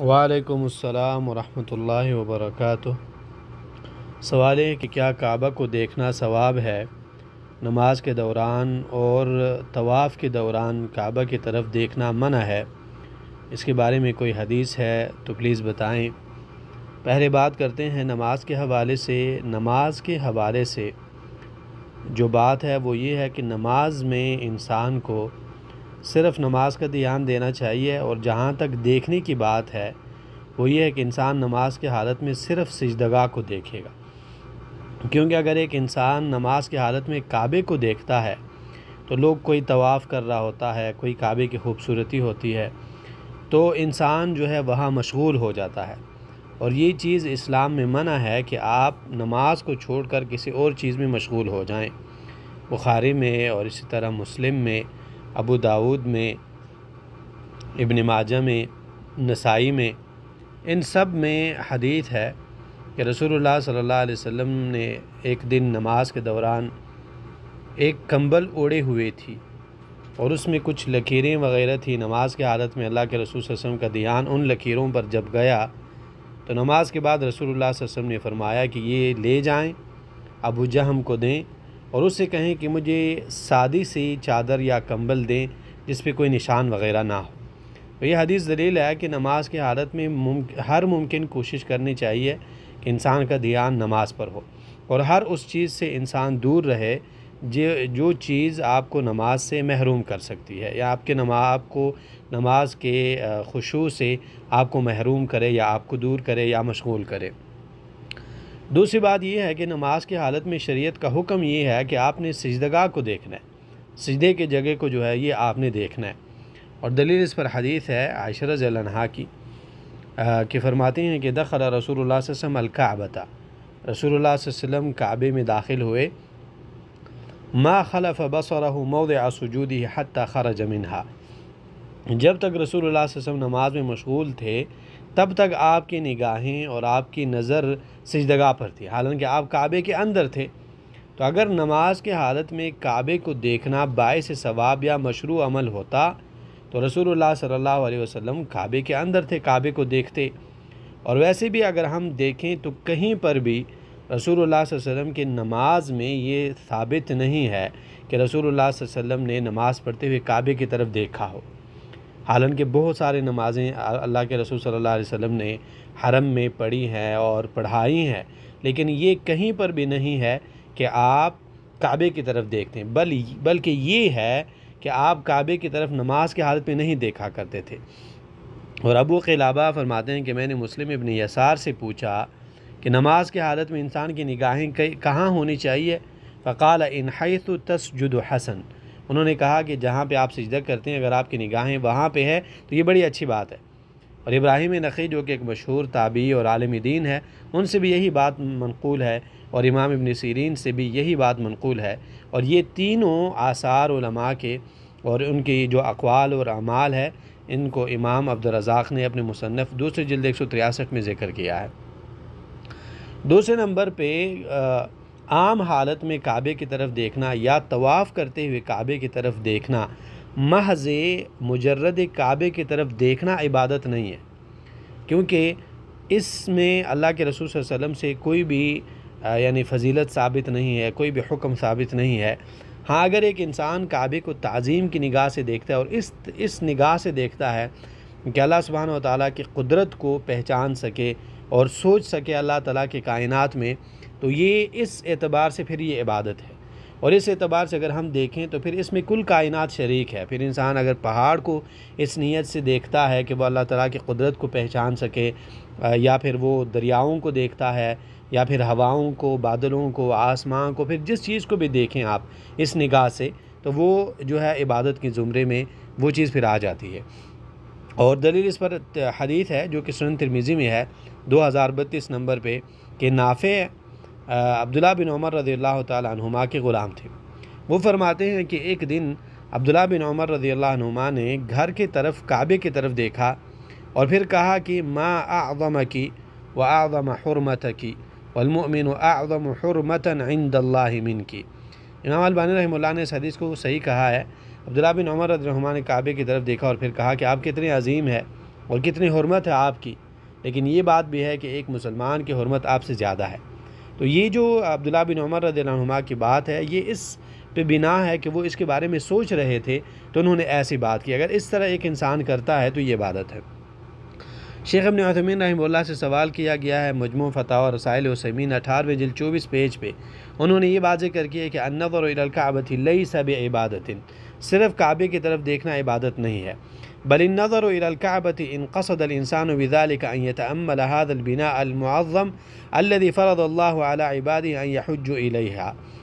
وعلیکم السلام ورحمۃ اللہ وبرکاتہ۔ سوال ہے کہ کیا کعبہ کو دیکھنا ثواب ہے؟ نماز کے دوران اور طواف کے دوران کعبہ کی طرف دیکھنا منع ہے، اس کے بارے میں کوئی حدیث ہے تو پلیز بتائیں۔ پہلے بات کرتے ہیں نماز کے حوالے سے۔ نماز کے حوالے سے جو بات ہے وہ یہ ہے کہ نماز میں انسان کو صرف نماز کا دھیان دینا چاہیے، اور جہاں تک دیکھنے کی بات ہے وہ یہ ہے کہ انسان نماز کے حالت میں صرف سجدگاہ کو دیکھے گا، کیونکہ اگر ایک انسان نماز کی حالت میں کعبے کو دیکھتا ہے تو لوگ کوئی طواف کر رہا ہوتا ہے، کوئی کعبے کی خوبصورتی ہوتی ہے، تو انسان جو ہے وہاں مشغول ہو جاتا ہے، اور یہ چیز اسلام میں منع ہے کہ آپ نماز کو چھوڑ کر کسی اور چیز میں مشغول ہو جائیں۔ بخاری میں اور اسی طرح مسلم میں، ابو داود میں، ابن ماجہ میں، نسائی میں، ان سب میں حدیث ہے کہ رسول اللہ صلی اللہ علیہ وسلم نے ایک دن نماز کے دوران ایک کمبل اوڑے ہوئے تھی اور اس میں کچھ لکیریں وغیرہ تھی۔ نماز کی حالت میں اللہ کے رسول صلی اللہ علیہ وسلم کا دھیان ان لکیروں پر جب گیا تو نماز کے بعد رسول اللہ صلی اللہ علیہ وسلم نے فرمایا کہ یہ لے جائیں، ابو جہم کو دیں، اور اس سے کہیں کہ مجھے سادی سی چادر یا کمبل دیں جس پہ کوئی نشان وغیرہ نہ ہو۔ تو یہ حدیث دلیل ہے کہ نماز کی حالت میں ہر ممکن کوشش کرنی چاہیے کہ انسان کا دھیان نماز پر ہو، اور ہر اس چیز سے انسان دور رہے جو چیز آپ کو نماز سے محروم کر سکتی ہے، یا آپ کو نماز کے خشوع سے آپ کو محروم کرے، یا آپ کو دور کرے، یا مشغول کرے۔ دوسری بات یہ ہے کہ نماز کی حالت میں شریعت کا حکم یہ ہے کہ آپ نے سجدگاہ کو دیکھنا ہے، سجدے کی جگہ کو جو ہے یہ آپ نے دیکھنا ہے، اور دلیل اس پر حدیث ہے عائشہ رضی اللہ عنہا کی کہ فرماتی ہیں کہ دخل رسول اللہ صلی اللہ علیہ وسلم الکعبۃ، رسول اللہ صلی اللہ علیہ وسلم کعبے میں داخل ہوئے، ما خلف بصرہ موضع سجودہ حتی خرج منہا، جب تک رسول اللہ صلی اللہ علیہ وسلم نماز میں مشغول تھے تب تک آپ کی نگاہیں اور آپ کی نظر سجدگاہ پر تھی، حالانکہ آپ کعبے کے اندر تھے۔ تو اگر نماز کے حالت میں کعبے کو دیکھنا باعث ثواب یا مشروع عمل ہوتا تو رسول اللہ صلی اللہ علیہ وسلم کعبے کے اندر تھے، کعبے کو دیکھتے۔ اور ویسے بھی اگر ہم دیکھیں تو کہیں پر بھی رسول اللہ صلی اللہ علیہ وسلم کی نماز میں یہ ثابت نہیں ہے کہ رسول اللہ صلی اللہ علیہ وسلم نے نماز پڑھتے ہوئے کعبے کی طرف دیکھا ہو، حالانکہ بہت سارے نمازیں اللہ کے رسول صلی اللہ علیہ وسلم نے حرم میں پڑھی ہیں اور پڑھائی ہیں، لیکن یہ کہیں پر بھی نہیں ہے کہ آپ کعبے کی طرف دیکھتے ہیں، بلکہ یہ ہے کہ آپ کعبے کی طرف نماز کی حالت میں نہیں دیکھا کرتے تھے۔ اور ابو قلابہ فرماتے ہیں کہ میں نے مسلم ابن یسار سے پوچھا کہ نماز کی حالت میں انسان کی نگاہیں کہاں ہونی چاہیے؟ فقال ان حیث تسجد حسن، انہوں نے کہا کہ جہاں پہ آپ سجدہ کرتے ہیں اگر آپ کی نگاہیں وہاں پہ ہے تو یہ بڑی اچھی بات ہے۔ اور ابراہیم نخعی جو کہ ایک مشہور تابعی اور عالم دین ہے، ان سے بھی یہی بات منقول ہے، اور امام ابن سیرین سے بھی یہی بات منقول ہے، اور یہ تینوں آثار علماء کے اور ان کی جو اقوال اور اعمال ہے ان کو امام عبدالرزاق نے اپنے مصنف دوسری جلد 163 میں ذکر کیا ہے۔ دوسرے نمبر پہ عام حالت میں کعبے کی طرف دیکھنا یا طواف کرتے ہوئے کعبے کی طرف دیکھنا، محض مجرد کعبے کی طرف دیکھنا عبادت نہیں ہے، کیونکہ اس میں اللہ کے رسول صلی اللہ علیہ وسلم سے کوئی بھی یعنی فضیلت ثابت نہیں ہے، کوئی بھی حکم ثابت نہیں ہے۔ ہاں اگر ایک انسان کعبے کو تعظیم کی نگاہ سے دیکھتا ہے اور اس نگاہ سے دیکھتا ہے کہ اللہ سبحانہ و تعالیٰ کی قدرت کو پہچان سکے اور سوچ سکے اللہ تعالیٰ کے کائنات میں، تو یہ اس اعتبار سے پھر یہ عبادت ہے۔ اور اس اعتبار سے اگر ہم دیکھیں تو پھر اس میں کل کائنات شریک ہے۔ پھر انسان اگر پہاڑ کو اس نیت سے دیکھتا ہے کہ وہ اللہ تعالیٰ کی قدرت کو پہچان سکے، یا پھر وہ دریاؤں کو دیکھتا ہے، یا پھر ہواؤں کو، بادلوں کو، آسمان کو، پھر جس چیز کو بھی دیکھیں آپ اس نگاہ سے، تو وہ جو ہے عبادت کے زمرے میں وہ چیز پھر آ جاتی ہے۔ اور دلیل اس پر حدیث ہے جو کہ سنن ترمذی میں ہے 2032 نمبر پہ، کہ نافع عبداللہ بن عمر رضی اللہ تعالی عنہما کے غلام تھے۔ وہ فرماتے ہیں کہ ایک دن عبداللہ بن عمر رضی اللہ عنہما نے گھر کی طرف کعبے کی طرف دیکھا اور پھر کہا کہ ما اعظمک واعظم حرمتک والمؤمن اعظم حرمتا عند اللہ منک۔ امام البانی رحمہ اللہ نے اس حدیث کو صحیح کہا ہے۔ عبداللہ بن عمر رضی اللہ عنہ نے کعبے کی طرف دیکھا اور پھر کہا کہ آپ کتنے عظیم ہے، اور کتنی حرمت ہے آپ کی، لیکن یہ بات بھی ہے کہ ایک مسلمان کی حرمت آپ سے زیادہ ہے۔ تو یہ جو عبداللہ بن عمر رضی اللہ عنہما کی بات ہے، یہ اس پہ بنا ہے کہ وہ اس کے بارے میں سوچ رہے تھے تو انہوں نے ایسی بات کی۔ اگر اس طرح ایک انسان کرتا ہے تو یہ عبادت ہے۔ شیخ ابن عثیمین رحمہ اللہ سے سوال کیا گیا ہے مجموع فتاوی رسائل عثیمین 18ویں جلد 24 پیج پہ، انہوں نے یہ بات ذکر کی ہے کہ النظر الی الکعبۃ لیس بعبادۃ، صرف کعبے کی طرف دیکھنا عبادت نہیں ہے، بل النظر الی الکعبۃ ان قصد الانسان بذلك ان يتأمل هذا البناء المعظم الذي فرض الله على عباده ان يحجوا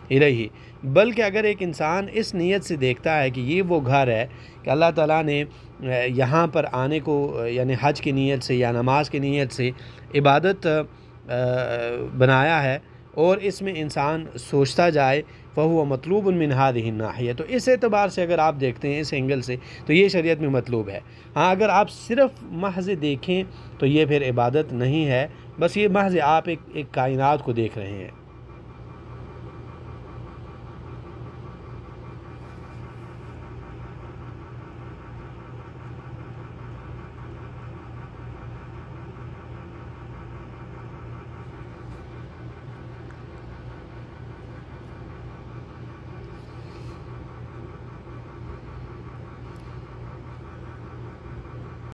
الیہ، بلکہ اگر ایک انسان اس نیت سے دیکھتا ہے کہ یہ وہ گھر ہے کہ اللہ تعالیٰ نے یہاں پر آنے کو یعنی حج کی نیت سے یا نماز کی نیت سے عبادت بنایا ہے، اور اس میں انسان سوچتا جائے، فہو مطلوب من هذه الناحیہ، تو اس اعتبار سے اگر آپ دیکھتے ہیں اس اینگل سے تو یہ شریعت میں مطلوب ہے۔ ہاں اگر آپ صرف محض دیکھیں تو یہ پھر عبادت نہیں ہے، بس یہ محض آپ ایک کائنات کو دیکھ رہے ہیں۔